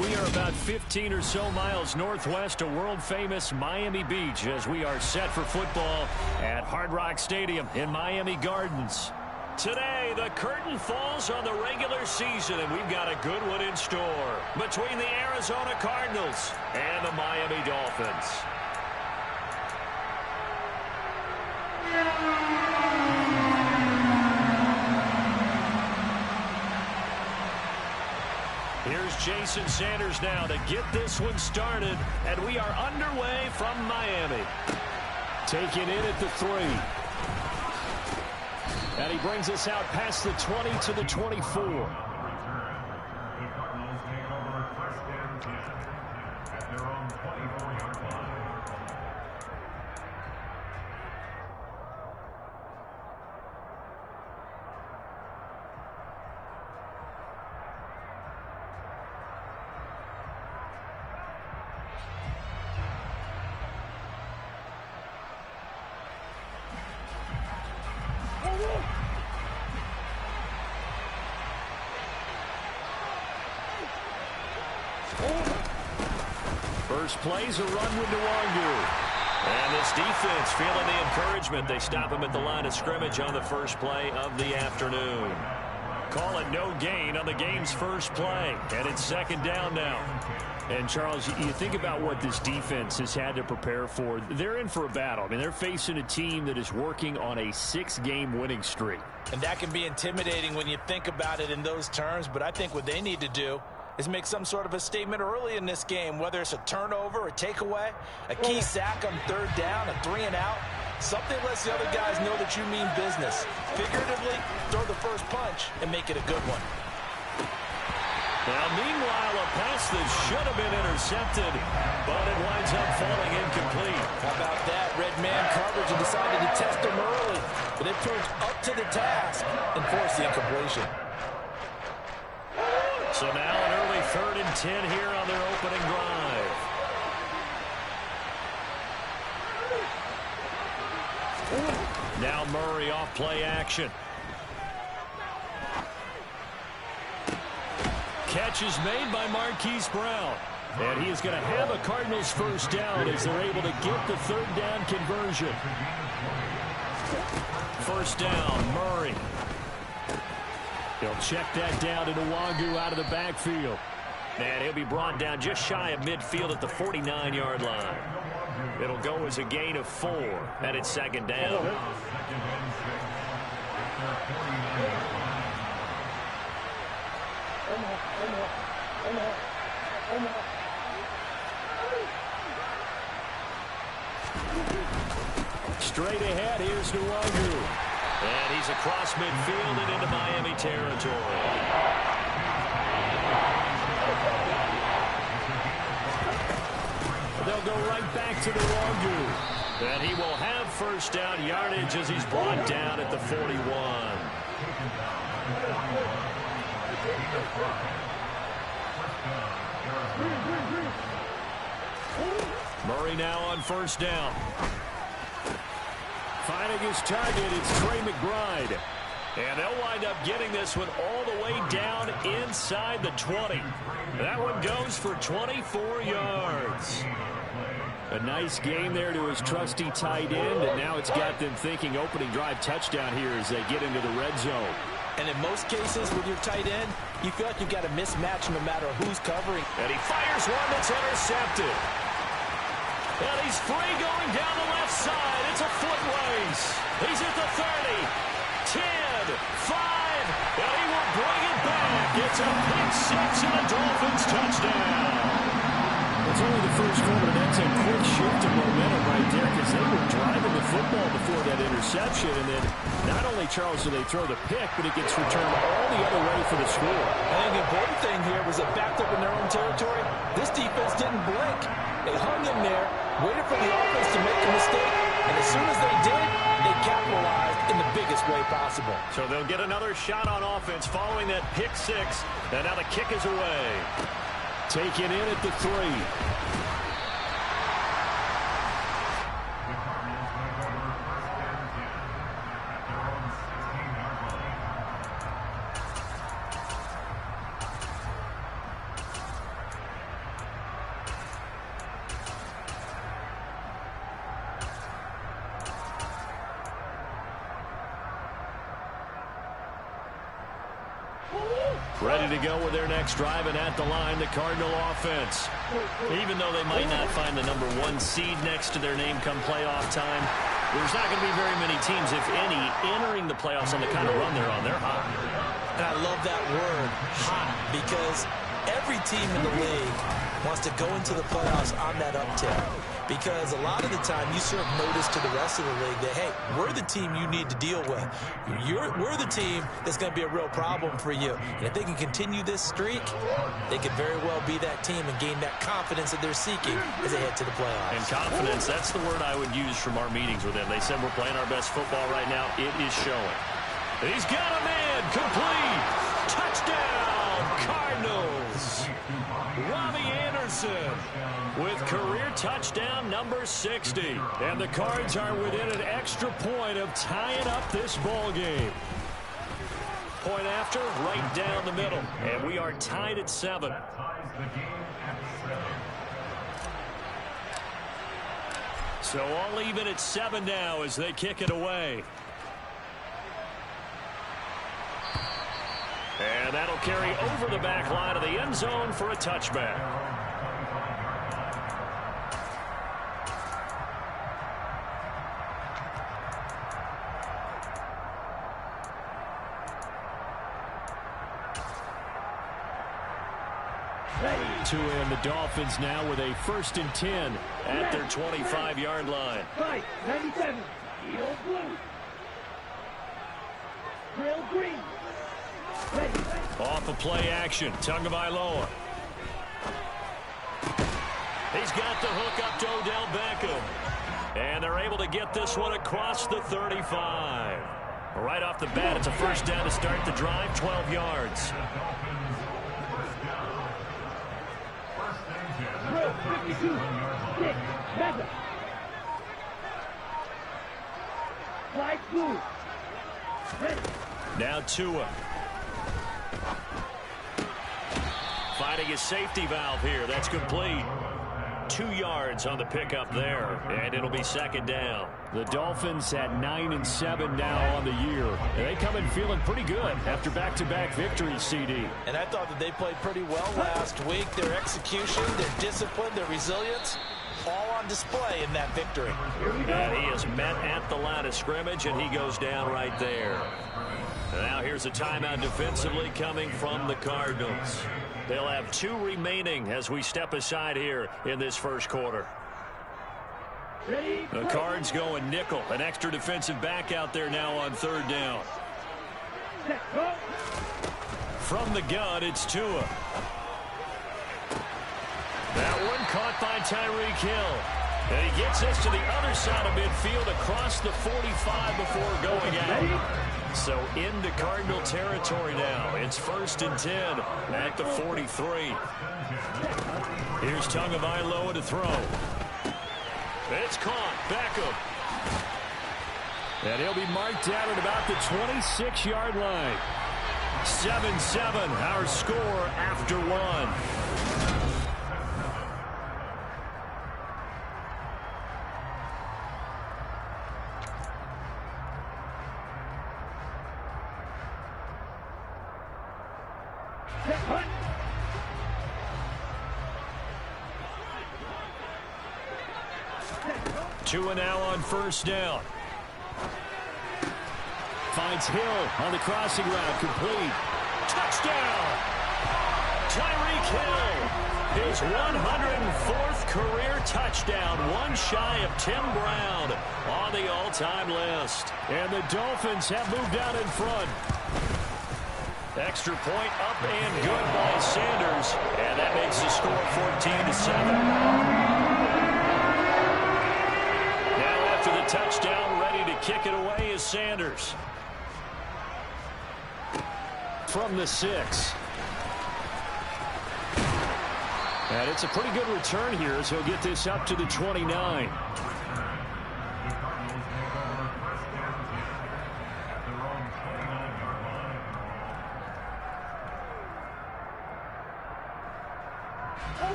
We are about 15 or so miles northwest of world-famous Miami Beach as we are set for football at Hard Rock Stadium in Miami Gardens. Today, the curtain falls on the regular season, and we've got a good one in store between the Arizona Cardinals and the Miami Dolphins. Here's Jason Sanders now to get this one started, and we are underway from Miami. Taken in at the 3. And he brings us out past the 20 to the 24. First play's a run with Nwangu. And this defense feeling the encouragement. They stop him at the line of scrimmage on the first play of the afternoon. Call it no gain on the game's first play. And it's second down now. And, Charles, you think about what this defense has had to prepare for. They're in for a battle. I mean, they're facing a team that is working on a 6-game winning streak. And that can be intimidating when you think about it in those terms. But I think what they need to do is make some sort of a statement early in this game, whether it's a turnover, a takeaway, a key sack on third down, a 3-and-out. Something lets the other guys know that you mean business. Figuratively, throw the first punch and make it a good one. Now, meanwhile, a pass that should have been intercepted, but it winds up falling incomplete. How about that? Red man coverage and decided to test him early, but it proved up to the task and forced the incompletion. So now an early 3rd and 10 here on their opening drive. Now Murray off play action. Catch is made by Marquise Brown. And he is going to have a Cardinals first down as they're able to get the 3rd down conversion. First down, Murray. He'll check that down to Nwangu out of the backfield. And he'll be brought down just shy of midfield at the 49-yard line. It'll go as a gain of 4, and it's second down. Straight ahead, here's Nwangu. And he's across midfield and into Miami territory. They'll go right back to Nwangu. And he will have first down yardage as he's brought down at the 41. Murray now on first down. Finding his target, it's Trey McBride. And they'll wind up getting this one all the way down inside the 20. That one goes for 24 yards. A nice game there to his trusty tight end, and now it's got them thinking opening drive touchdown here as they get into the red zone. And in most cases with your tight end, you feel like you've got a mismatch no matter who's covering. And he fires one that's intercepted. And he's free going down the left side. It's a foot race. He's at the 30, 10, 5, and he will bring it back. It's a pick 6 and a Dolphins touchdown. It's only the first quarter. That's a quick shift of momentum right there because they were driving the football before that interception. And then not only, Charles, do they throw the pick, but it gets returned all the other way for the score. I think the important thing here was it backed up in their own territory. This defense didn't blink. They hung in there, waited for the offense to make a mistake, and as soon as they did, they capitalized in the biggest way possible. So they'll get another shot on offense following that pick 6, and now the kick is away. Taken in at the 3. Ready to go with their next drive, and at the line, the Cardinal offense. Even though they might not find the number 1 seed next to their name come playoff time, there's not going to be very many teams, if any, entering the playoffs on the kind of run they're on. They're hot. And I love that word, hot, because every team in the league wants to go into the playoffs on that uptick. Because a lot of the time you serve notice to the rest of the league that, hey, we're the team you need to deal with. We're the team that's going to be a real problem for you. And if they can continue this streak, they could very well be that team and gain that confidence that they're seeking as they head to the playoffs. And confidence, that's the word I would use from our meetings with them. They said we're playing our best football right now. It is showing. He's got a man. Complete. Touchdown, Cardinals. Robbie Anderson with career touchdown number 60. And the Cards are within an extra point of tying up this ball game. Point after, right down the middle. And we are tied at 7. So all even at 7 now as they kick it away. And that'll carry over the back line of the end zone for a touchback. To end the Dolphins now with a 1st and 10 at their 25-yard line. 97. Yellow blue. Grill green. Off of play action, Tagovailoa. He's got the hook up to Odell Beckham. And they're able to get this one across the 35. Right off the bat, it's a 1st down to start the drive, 12 yards. 52. 6. Mega. Light blue. Ready. Now Tua. Finding his safety valve here. That's complete. 2 yards on the pickup there, and it'll be 2nd down. The Dolphins at 9-7 now on the year. And they come in feeling pretty good after back-to-back victories, CD. And I thought that they played pretty well last week. Their execution, their discipline, their resilience, all on display in that victory. And he is met at the line of scrimmage, and he goes down right there. Now here's a timeout defensively coming from the Cardinals. They'll have 2 remaining as we step aside here in this 1st quarter. The Cards going nickel. An extra defensive back out there now on 3rd down. From the gun, it's Tua. That one caught by Tyreek Hill. And he gets us to the other side of midfield across the 45 before going out. So into Cardinal territory now. It's 1st and 10 at the 43. Here's Tagovailoa to throw. It's caught. Beckham. And he'll be marked down at about the 26-yard line. 7-7, our score after 1. Tua now on 1st down. Finds Hill on the crossing route, complete. Touchdown! Tyreek Hill, his 104th career touchdown, one shy of Tim Brown on the all-time list. And the Dolphins have moved out in front. Extra point up and good by Sanders, and that makes the score 14-7. The touchdown, ready to kick it away is Sanders. From the 6. And it's a pretty good return here as he'll get this up to the 29.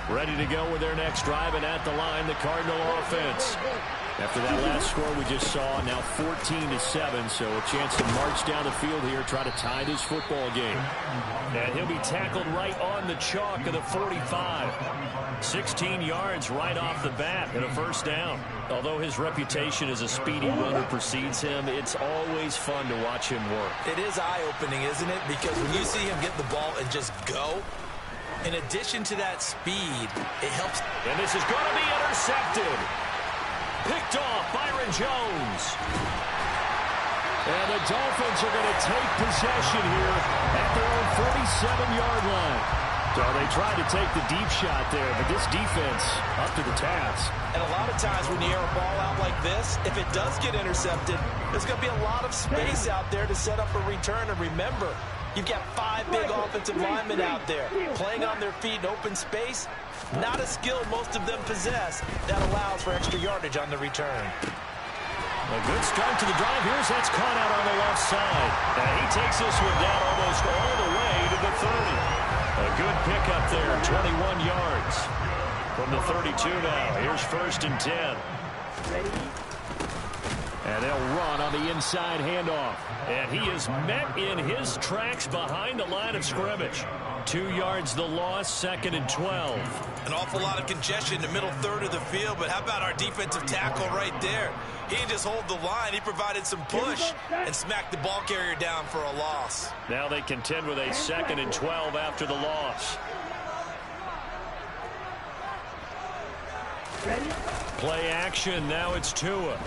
Ready to go with their next drive, and at the line, the Cardinal offense. After that last score we just saw, now 14-7, so a chance to march down the field here, try to tie this football game. And he'll be tackled right on the chalk of the 45. 16 yards right off the bat and a first down. Although his reputation as a speedy runner precedes him, it's always fun to watch him work. It is eye-opening, isn't it? Because when you see him get the ball and just go, in addition to that speed, it helps. And this is going to be intercepted. Picked off Byron Jones. And the Dolphins are going to take possession here at their own 47-yard line. So they tried to take the deep shot there, but this defense up to the task. And a lot of times when you air a ball out like this, if it does get intercepted, there's going to be a lot of space out there to set up a return. And remember, you've got 5 big offensive linemen out there playing on their feet in open space. Not a skill most of them possess that allows for extra yardage on the return. A good start to the drive. That's caught out on the left side. And he takes this one down almost all the way to the 30. A good pickup there, 21 yards from the 32 now. Here's 1st and 10. And they'll run on the inside handoff. And he is met in his tracks behind the line of scrimmage. 2 yards the loss, 2nd and 12. An awful lot of congestion in the middle third of the field, but how about our defensive tackle right there? He didn't just hold the line, he provided some push and smacked the ball carrier down for a loss. Now they contend with a 2nd and 12 after the loss. Play action, now it's Tua.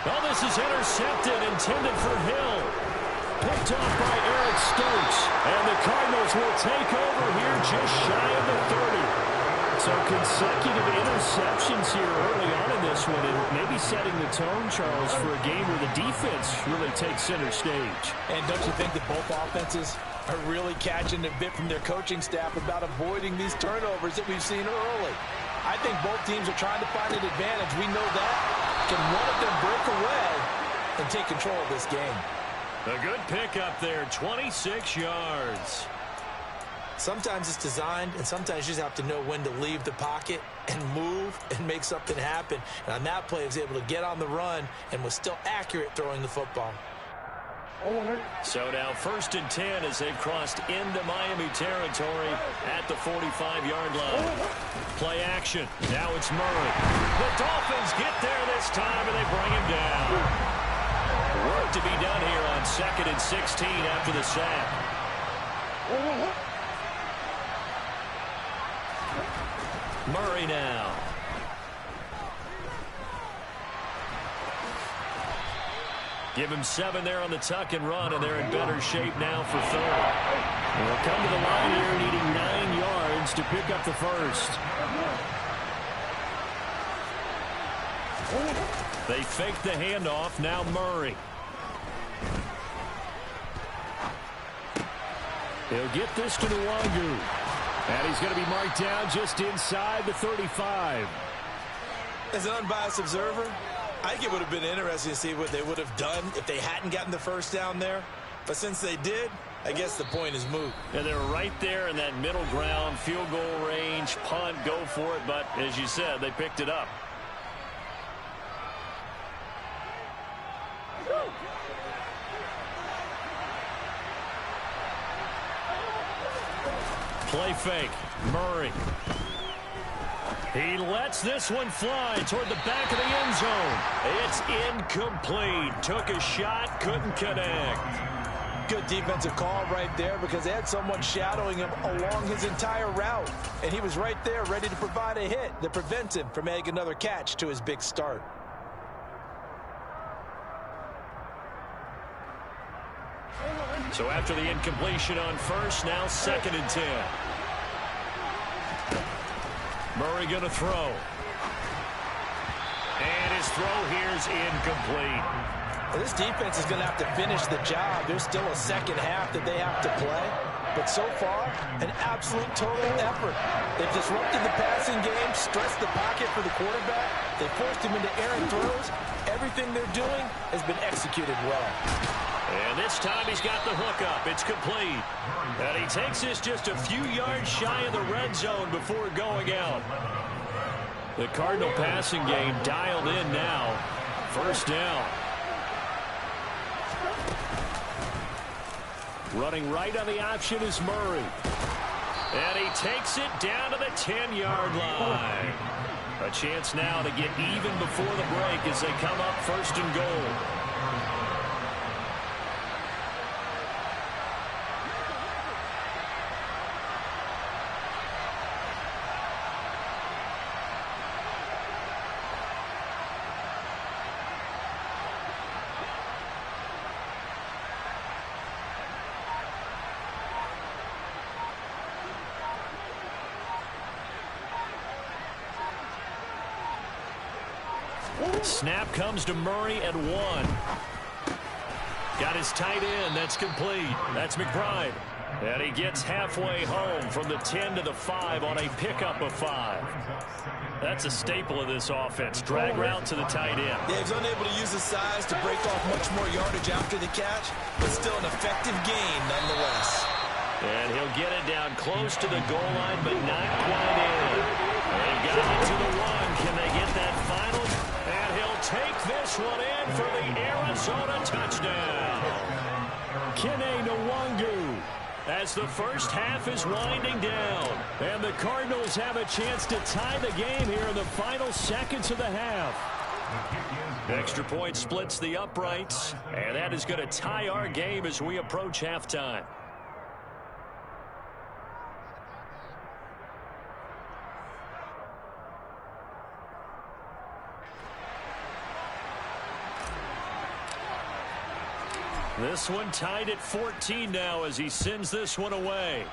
Well, this is intercepted, intended for Hill. Picked off by Eric Stokes. And the Cardinals will take over here just shy of the 30. So consecutive interceptions here early on in this one, and maybe setting the tone, Charles, for a game where the defense really takes center stage. And don't you think that both offenses are really catching a bit from their coaching staff about avoiding these turnovers that we've seen early? I think both teams are trying to find an advantage. We know that. Can one of them break away and take control of this game? A good pickup there, 26 yards. Sometimes it's designed, and sometimes you just have to know when to leave the pocket and move and make something happen. And on that play, he was able to get on the run and was still accurate throwing the football. So now 1st and 10 as they've crossed into Miami territory at the 45-yard line. Play action. Now it's Murray. The Dolphins get there this time, and they bring him down. Work to be done here on 2nd and 16 after the sack. Murray now. Give him 7 there on the tuck and run, and they're in better shape now for 3rd. They'll come to the line here needing 9 yards to pick up the first. They fake the handoff. Now Murray. He'll get this to Nwangu. And he's going to be marked down just inside the 35. As an unbiased observer, I think it would have been interesting to see what they would have done if they hadn't gotten the first down there. But since they did, I guess the point is moot. And they're right there in that middle ground, field goal range, punt, go for it. But as you said, they picked it up. Play fake. Murray. He lets this one fly toward the back of the end zone. It's incomplete. Took a shot, couldn't connect. Good defensive call right there because they had someone shadowing him along his entire route. And he was right there ready to provide a hit that prevents him from making another catch to his big start. So after the incompletion on first, now 2nd and 10. Murray going to throw. And his throw here's incomplete. Well, this defense is going to have to finish the job. There's still a second half that they have to play. But so far, an absolute total effort. They've disrupted the passing game, stressed the pocket for the quarterback. They forced him into errant throws. Everything they're doing has been executed well. And this time he's got the hook up. It's complete. And he takes this just a few yards shy of the red zone before going out. The Cardinal passing game dialed in now. First down. Running right on the option is Murray. And he takes it down to the 10-yard line. A chance now to get even before the break as they come up first and goal. Snap comes to Murray at 1. Got his tight end. That's complete. That's McBride. And he gets halfway home from the 10 to the 5 on a pickup of 5. That's a staple of this offense. Drag route to the tight end. Yeah, he's unable to use his size to break off much more yardage after the catch, but still an effective gain nonetheless. And he'll get it down close to the goal line, but not quite in. They got it to the 1. Can they get that final? And he'll take this one in for the Arizona touchdown. Kene Nwangu, as the first half is winding down. And the Cardinals have a chance to tie the game here in the final seconds of the half. Extra point splits the uprights, and that is going to tie our game as we approach halftime. This one tied at 14 now as he sends this one away.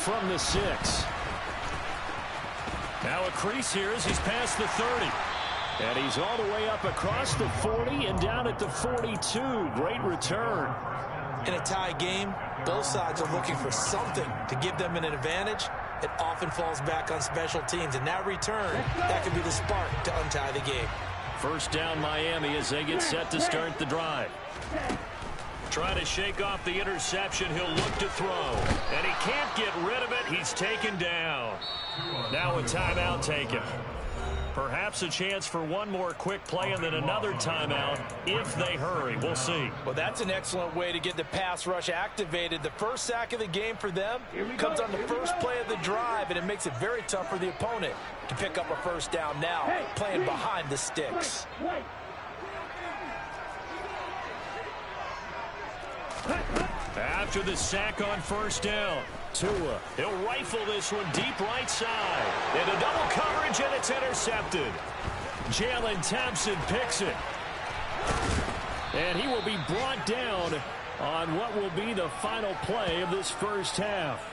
From the 6. Now a crease here as he's past the 30. And he's all the way up across the 40 and down at the 42. Great return. In a tie game, both sides are looking for something to give them an advantage. It often falls back on special teams. And that return, that could be the spark to untie the game. First down Miami as they get set to start the drive. Trying to shake off the interception. He'll look to throw. And he can't get rid of it. He's taken down. Now a timeout taken. Perhaps a chance for one more quick play and then another timeout if they hurry. We'll see. Well, that's an excellent way to get the pass rush activated. The first sack of the game for them comes on the first play of the drive, and it makes it very tough for the opponent to pick up a first down now, playing behind the sticks. After the sack on first down, Tua, he'll rifle this one deep right side. Into double coverage, and it's intercepted. Jalen Thompson picks it. And he will be brought down on what will be the final play of this first half.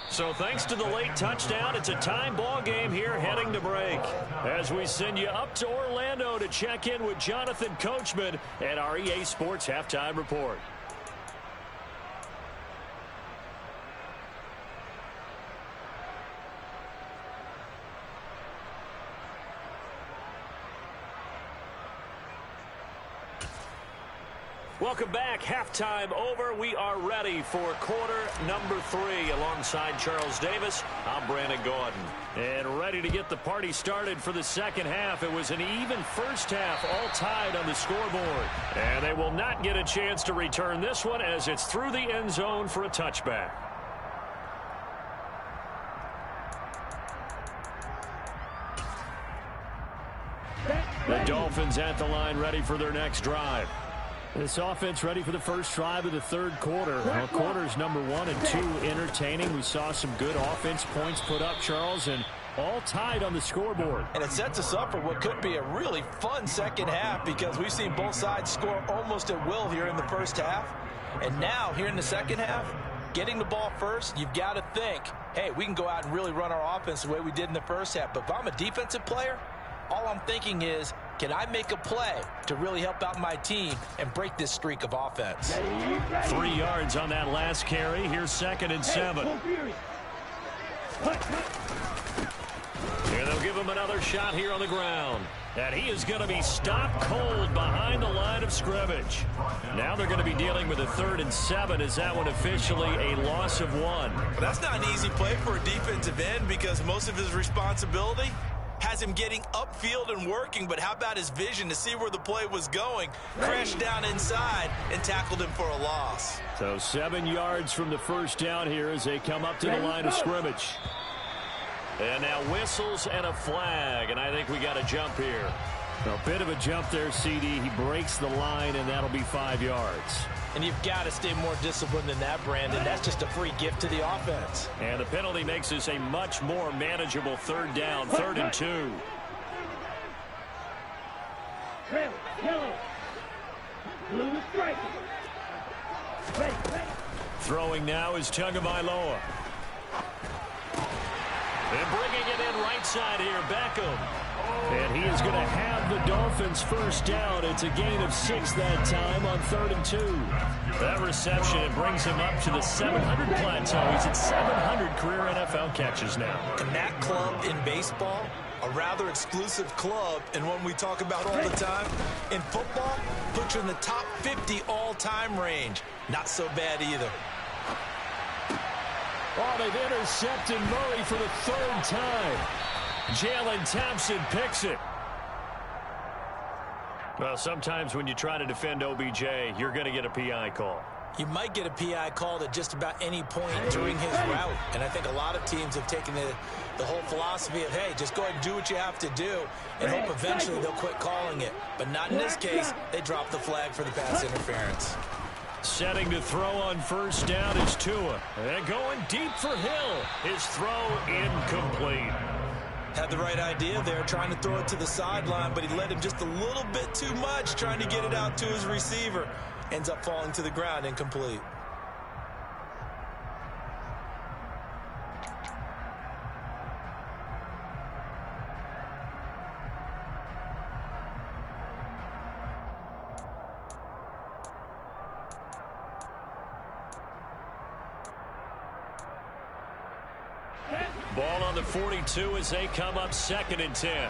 So thanks to the late touchdown, it's a time ball game here heading to break. As we send you up to Orlando to check in with Jonathan Coachman and our EA Sports Halftime Report. Welcome back. Halftime over. We are ready for quarter number 3. Alongside Charles Davis, I'm Brandon Gordon. And ready to get the party started for the second half. It was an even first half, all tied on the scoreboard. And they will not get a chance to return this one as it's through the end zone for a touchback. The Dolphins at the line, ready for their next drive. This offense ready for the first drive of the third quarter. Well, quarters number 1 and 2 entertaining. We saw some good offense points put up, Charles, and all tied on the scoreboard. And it sets us up for what could be a really fun second half because we've seen both sides score almost at will here in the first half. And now, here in the second half, getting the ball first, you've got to think, hey, we can go out and really run our offense the way we did in the first half. But if I'm a defensive player, all I'm thinking is, can I make a play to really help out my team and break this streak of offense? 3 yards on that last carry. Here's 2nd and 7. And they'll give him another shot here on the ground. And he is going to be stopped cold behind the line of scrimmage. Now they're going to be dealing with a 3rd and 7. Is that one officially a loss of 1? Well, that's not an easy play for a defensive end because most of his responsibility has him getting upfield and working, but how about his vision to see where the play was going? Crashed down inside and tackled him for a loss. So 7 yards from the first down here as they come up to the line of scrimmage. And now whistles and a flag, and I think we got a jump here. A bit of a jump there, CD. He breaks the line, and that'll be 5 yards. And you've got to stay more disciplined than that, Brandon. That's just a free gift to the offense. And the penalty makes this a much more manageable 3rd down, 3rd and 2. Red, yellow, blue stripe. Ready. Throwing now is Tagovailoa. And bringing it in right side here, Beckham. And he is going to have the Dolphins first down. It's a gain of 6 that time on 3rd and 2. That reception brings him up to the 700 plateau. He's at 700 career NFL catches now. And that club in baseball, a rather exclusive club, and one we talk about all the time. In football, puts you in the top 50 all-time range. Not so bad either. Oh, they've intercepted Murray for the 3rd time. Jalen Thompson picks it. Well, sometimes when you try to defend OBJ, you're going to get a PI call. You might get a PI called at just about any point during his route. And I think a lot of teams have taken the whole philosophy of, hey, just go ahead and do what you have to do and hope eventually they'll quit calling it. But not in this case. They dropped the flag for the pass interference. Setting to throw on first down is Tua. And going deep for Hill. His throw incomplete. Had the right idea there, trying to throw it to the sideline, but he led him just a little bit too much, trying to get it out to his receiver. Ends up falling to the ground, incomplete. Ball on the 42 as they come up 2nd and 10.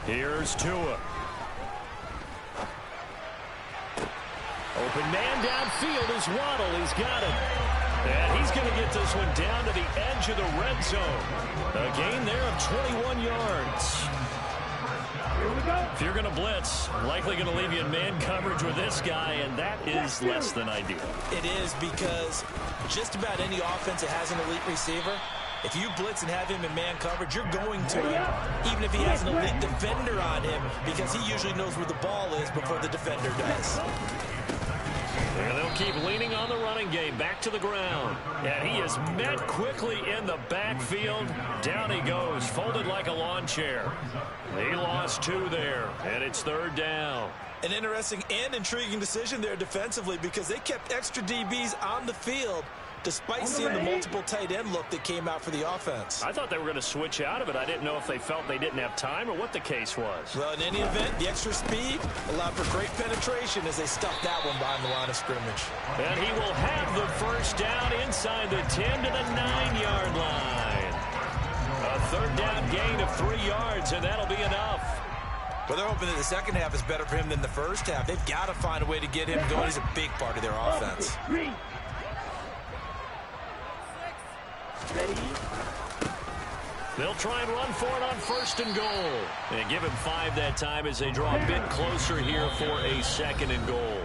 Here's Tua. Open man downfield is Waddle. He's got it. And he's going to get this one down to the edge of the red zone. A gain there of 21 yards. If you're going to blitz, likely going to leave you in man coverage with this guy, and that is less than ideal. It is, because just about any offense that has an elite receiver, if you blitz and have him in man coverage, you're going to him, even if he has an elite defender on him, because he usually knows where the ball is before the defender does. And they'll keep leaning on the running game. Back to the ground. And he is met quickly in the backfield. Down he goes, folded like a lawn chair. He lost 2 there, and it's 3rd down. An interesting and intriguing decision there defensively, because they kept extra DBs on the field despite seeing the multiple tight end look that came out for the offense. I thought they were going to switch out of it. I didn't know if they felt they didn't have time or what the case was. Well, in any event, the extra speed allowed for great penetration as they stuffed that one behind the line of scrimmage. And he will have the first down inside the 10 to the 9-yard line. A 3rd down gain of 3 yards, and that'll be enough. Well, they're hoping that the second half is better for him than the first half. They've got to find a way to get him going. He's a big part of their offense. They'll try and run for it on 1st and goal. And give him 5 that time as they draw a bit closer here for a 2nd and goal.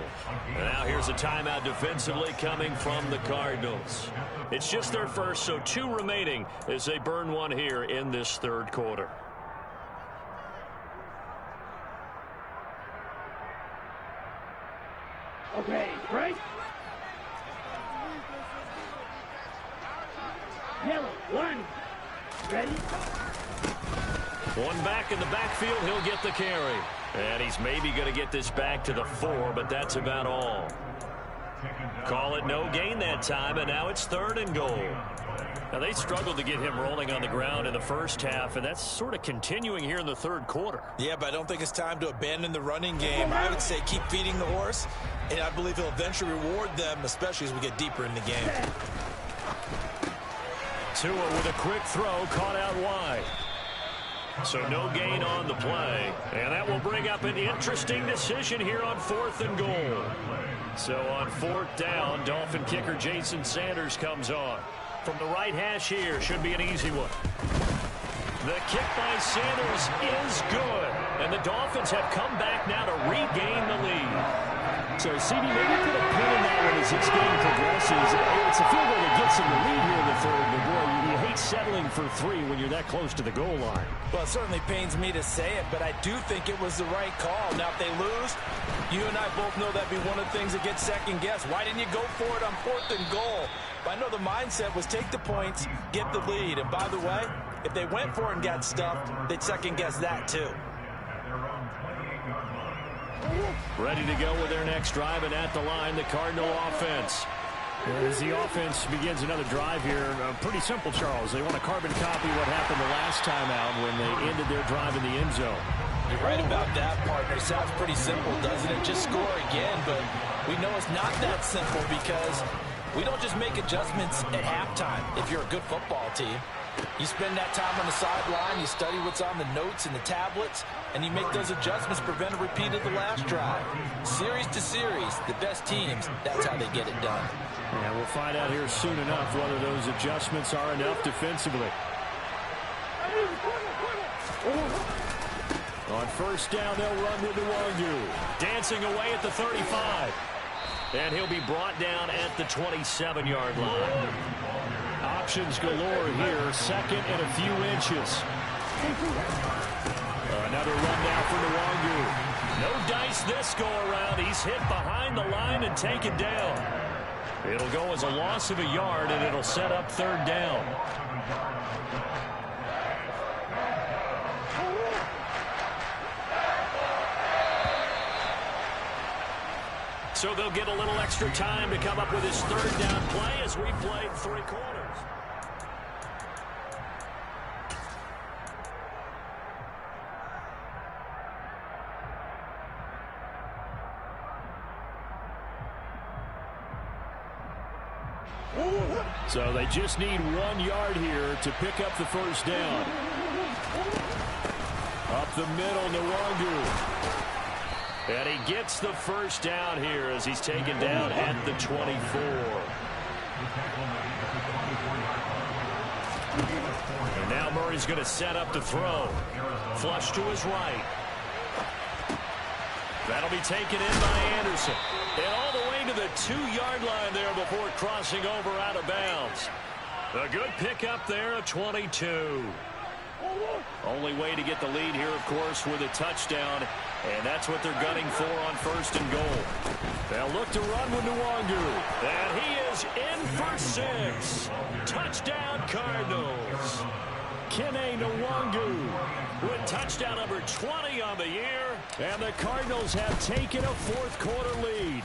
And now here's a timeout defensively coming from the Cardinals. It's just their first, so 2 remaining as they burn one here in this 3rd quarter. Okay, break. Yellow, 1. Ready? One back in the backfield, he'll get the carry. And he's maybe going to get this back to the 4, but that's about all. Call it no gain that time, and now it's 3rd and goal. Now, they struggled to get him rolling on the ground in the first half, and that's sort of continuing here in the third quarter. Yeah, but I don't think it's time to abandon the running game. I would say keep feeding the horse, and I believe he'll eventually reward them, especially as we get deeper in the game. Tua with a quick throw, caught out wide. So no gain on the play, and that will bring up an interesting decision here on 4th and goal. So on 4th down, Dolphin kicker Jason Sanders comes on. From the right hash here, should be an easy one. The kick by Sanders is good, and the Dolphins have come back now to regain the lead. So, CD, maybe put a pin in that one as this game progresses. It's a field goal that gets them the lead here in the third, but boy, you hate settling for 3 when you're that close to the goal line. Well, it certainly pains me to say it, but I do think it was the right call. Now, if they lose, you and I both know that'd be one of the things that gets second-guessed. Why didn't you go for it on 4th and goal? But I know the mindset was take the points, get the lead. And by the way, if they went for it and got stuffed, they'd second-guess that too. Ready to go with their next drive, and at the line, the Cardinal offense. As the offense begins another drive here, pretty simple, Charles. They want to carbon copy what happened the last time out when they ended their drive in the end zone. You're right about that, partner. Sounds pretty simple, doesn't it? Just score again, but we know it's not that simple because we don't just make adjustments at halftime if you're a good football team. You spend that time on the sideline, you study what's on the notes and the tablets, and you make those adjustments, prevent a repeat of the last drive. Series to series, the best teams, that's how they get it done. Yeah, we'll find out here soon enough whether those adjustments are enough defensively. On first down, they'll run with Nwangu. Dancing away at the 35. And he'll be brought down at the 27-yard line. Options galore here, second and a few inches. Another run down for Nwangu. No dice this go around. He's hit behind the line and taken down. It'll go as a loss of a yard, and it'll set up 3rd down. So they'll get a little extra time to come up with his 3rd down play as we played 3 quarters. So they just need 1 yard here to pick up the 1st down. Up the middle, Nwangu. And he gets the 1st down here as he's taken down at the 24. And now Murray's going to set up to throw. Flush to his right. That'll be taken in by Anderson. And all the way to the 2-yard line there before crossing over out of bounds. A good pickup there at 22. Only way to get the lead here, of course, with a touchdown. And that's what they're gunning for on 1st and goal. They'll look to run with Nwangu. And he is in for 6. Touchdown, Cardinals. Kene Nwangu with touchdown number 20 on the year. And the Cardinals have taken a 4th quarter lead.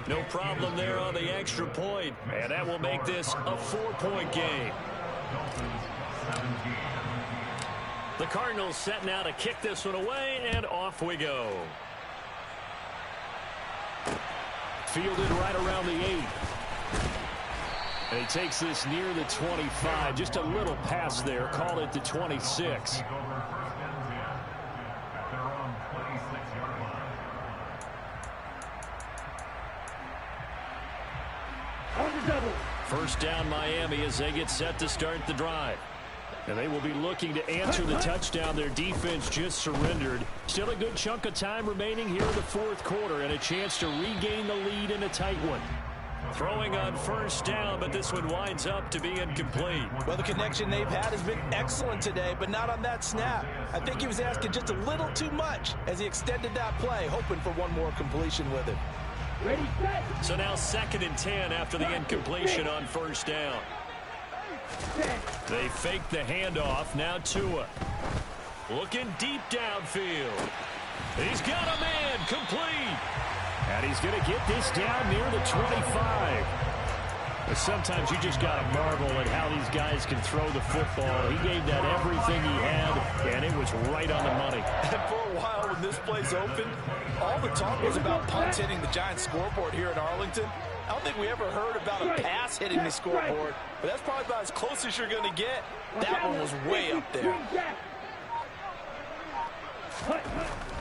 No problem there on the extra point. And that will make this a 4-point game. The Cardinals set now to kick this one away, and off we go. Fielded right around the 8. And he takes this near the 25. Just a little pass there. Call it the 26. First down Miami as they get set to start the drive. And they will be looking to answer the touchdown their defense just surrendered. Still a good chunk of time remaining here in the 4th quarter and a chance to regain the lead in a tight one. Throwing on 1st down, but this one winds up to be incomplete. Well, the connection they've had has been excellent today, but not on that snap. I think he was asking just a little too much as he extended that play, hoping for one more completion with it. Ready, set. So now 2nd and 10 after the incompletion on 1st down. They fake the handoff. Now Tua. Looking deep downfield. He's got a man complete. And he's going to get this down near the 25. Sometimes you just got to marvel at how these guys can throw the football. He gave that everything he had, and it was right on the money. And for a while when this play's open, all the talk was about punts hitting the Giants scoreboard here in Arlington. I don't think we ever heard about a pass hitting the scoreboard, but that's probably about as close as you're going to get. That one was way up there.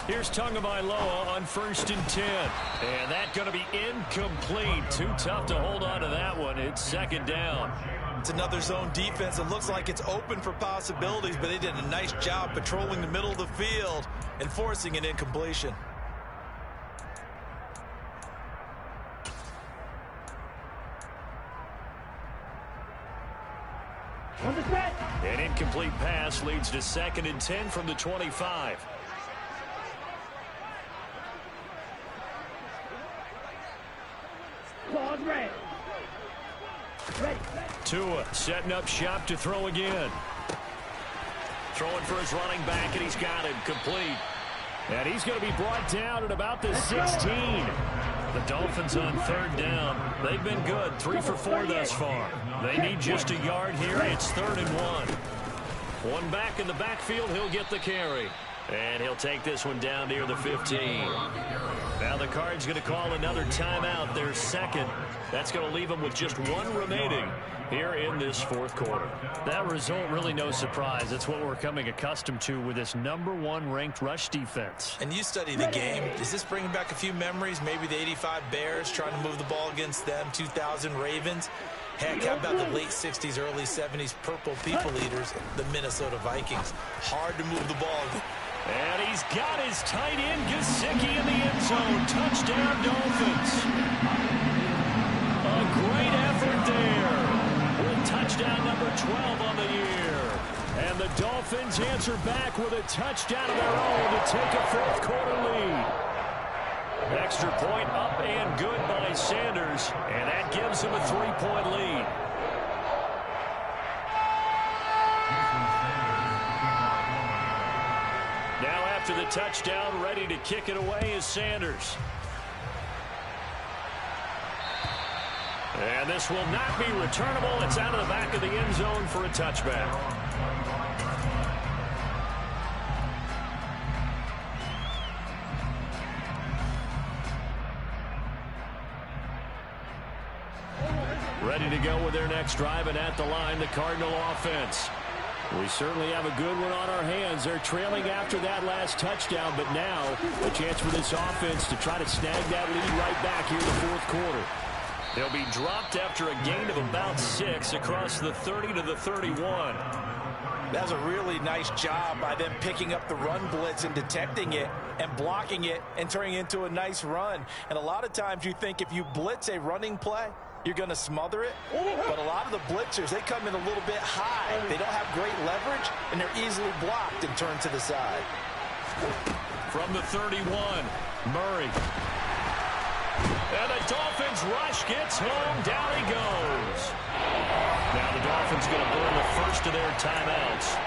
Here's Tagovailoa on 1st and 10. And that's going to be incomplete. Too tough to hold on to that one. It's 2nd down. It's another zone defense. It looks like it's open for possibilities, but they did a nice job patrolling the middle of the field and forcing an incompletion. An incomplete pass leads to 2nd and 10 from the 25. Tua setting up shop to throw again. Throwing for his running back, and he's got him complete. And he's going to be brought down at about the 16. The Dolphins on 3rd down. They've been good, 3 for 4 thus far. They need just a yard here. It's 3rd and 1. One back in the backfield. He'll get the carry. And he'll take this one down near the 15. Now the Cards going to call another timeout. Their 2nd. That's going to leave them with just 1 remaining here in this 4th quarter. That result really no surprise. It's what we're coming accustomed to with this #1 ranked rush defense. And you study the game. Does this bring back a few memories? Maybe the 85 Bears trying to move the ball against them, 2000 Ravens. Heck, how about the late 60s, early 70s Purple People Eaters, the Minnesota Vikings. Hard to move the ball. And he's got his tight end, Gesicki, in the end zone. Touchdown, Dolphins. A great effort there with touchdown number 12 on the year. And the Dolphins answer back with a touchdown of their own to take a 4th quarter lead. Extra point up and good by Sanders, and that gives him a 3-point lead. Now after the touchdown, ready to kick it away is Sanders. And this will not be returnable. It's out of the back of the end zone for a touchback. Ready to go with their next drive, and at the line, the Cardinal offense. We certainly have a good one on our hands. They're trailing after that last touchdown, but now a chance for this offense to try to snag that lead right back here in the 4th quarter. They'll be dropped after a gain of about 6 across the 30 to the 31. That was a really nice job by them picking up the run blitz and detecting it and blocking it and turning it into a nice run. And a lot of times you think if you blitz a running play, you're going to smother it. But a lot of the blitzers, they come in a little bit high. They don't have great leverage, and they're easily blocked and turned to the side. From the 31, Murray. And the Dolphins rush gets home. Down he goes. Now the Dolphins going to burn the first of their timeouts.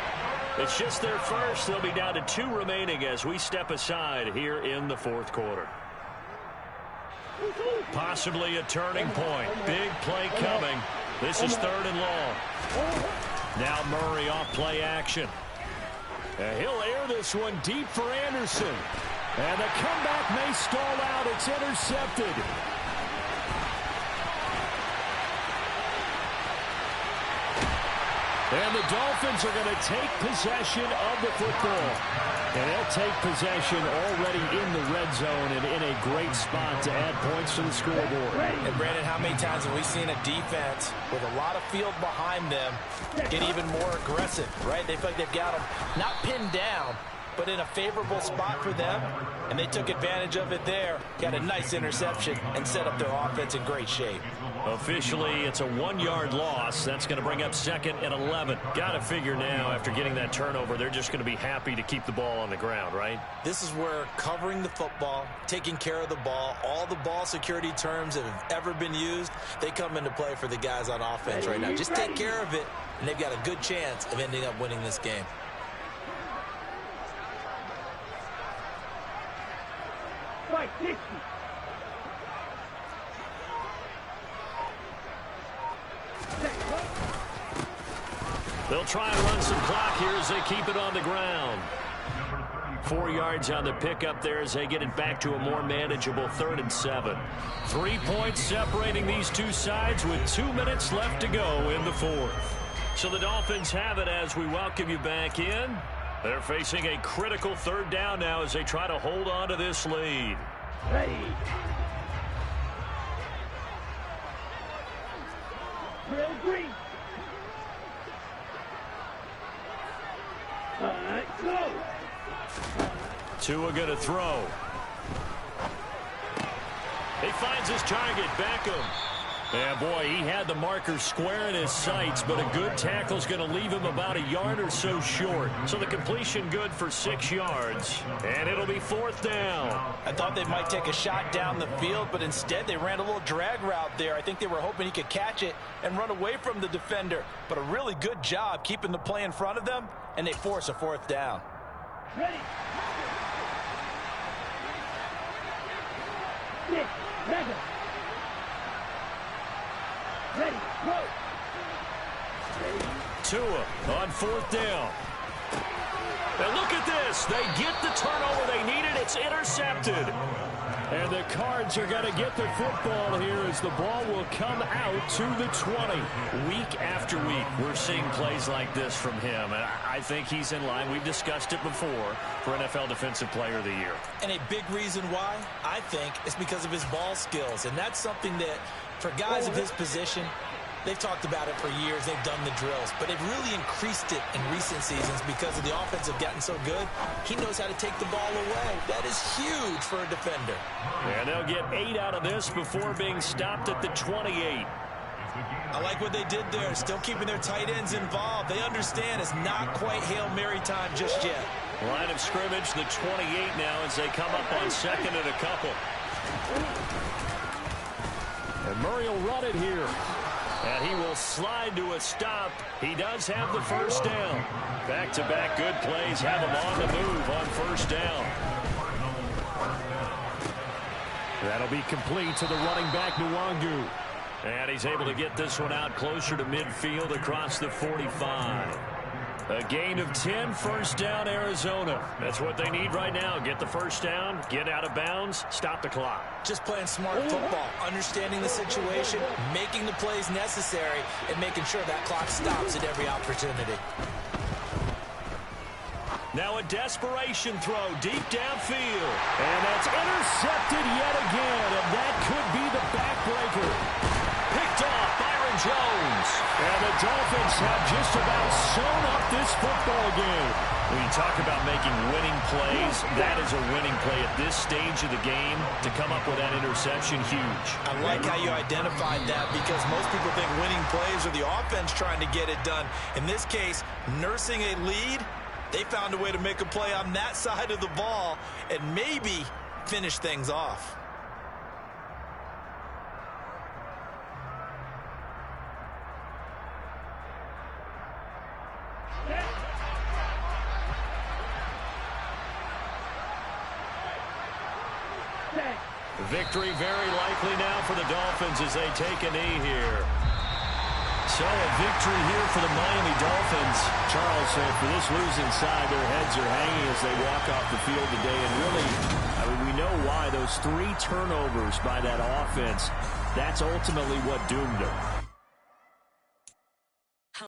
It's just their first. They'll be down to 2 remaining as we step aside here in the 4th quarter. Possibly a turning point. Big play coming. This is 3rd and long. Now Murray off play action. And he'll air this one deep for Anderson. And the comeback may stall out. It's intercepted. And the Dolphins are going to take possession of the football. And they'll take possession already in the red zone and in a great spot to add points to the scoreboard. And Brandon, how many times have we seen a defense with a lot of field behind them get even more aggressive, right? They feel like they've got them not pinned down, but in a favorable spot for them, and they took advantage of it there, got a nice interception, and set up their offense in great shape. Officially, it's a 1-yard loss. That's going to bring up 2nd and 11. Got to figure now, after getting that turnover, they're just going to be happy to keep the ball on the ground, right? This is where covering the football, taking care of the ball, all the ball security terms that have ever been used, they come into play for the guys on offense right now. Just take care of it, and they've got a good chance of ending up winning this game. They'll try and run some clock here as they keep it on the ground. 4 yards on the pickup there as they get it back to a more manageable 3rd and 7. 3 points separating these two sides with 2 minutes left to go in the 4th. So the Dolphins have it as we welcome you back in. They're facing a critical 3rd down now as they try to hold on to this lead. Ready. Drill green. Go. Tua going to throw. He finds his target, Beckham. And boy, he had the marker square in his sights, but a good tackle is going to leave him about a yard or so short. So the completion good for 6 yards, and it'll be 4th down. I thought they might take a shot down the field, but instead they ran a little drag route there. I think they were hoping he could catch it and run away from the defender, but a really good job keeping the play in front of them, and they force a 4th down. Ready. Six. Ready. Ready. Go. Ready. Tua on 4th down. And look at this. They get the turnover they needed. It's intercepted. And the Cards are going to get the football here as the ball will come out to the 20. Week after week, we're seeing plays like this from him. And I think he's in line. We've discussed it before for NFL Defensive Player of the Year. And a big reason why, I think, is because of his ball skills. And that's something that, for guys of his position, they've talked about it for years. They've done the drills. But they've really increased it in recent seasons because of the offense have gotten so good. He knows how to take the ball away. That is huge for a defender. And they'll get 8 out of this before being stopped at the 28. I like what they did there, still keeping their tight ends involved. They understand it's not quite Hail Mary time just yet. Line of scrimmage, the 28 now as they come up on 2nd and a couple. And Murray will run it here. And he will slide to a stop. He does have the 1st down. Back-to-back good plays have him on the move on 1st down. That'll be complete to the running back, Nwangu. And he's able to get this one out closer to midfield across the 45. A gain of 10, 1st down, Arizona. That's what they need right now. Get the 1st down, get out of bounds, stop the clock. Just playing smart football, understanding the situation, making the plays necessary, and making sure that clock stops at every opportunity. Now a desperation throw deep downfield. And that's intercepted yet again, and that could be the backbreaker. Picked off Byron Jones. And the Dolphins have just about sewn up this football game. When you talk about making winning plays, that is a winning play at this stage of the game. To come up with that interception, huge. I like how you identified that because most people think winning plays are the offense trying to get it done. In this case, nursing a lead, they found a way to make a play on that side of the ball and maybe finish things off. Victory very likely now for the Dolphins as they take a knee here. So a victory here for the Miami Dolphins. Charles, for this losing side, their heads are hanging as they walk off the field today. And really, I mean, we know why. Those 3 turnovers by that offense, that's ultimately what doomed them.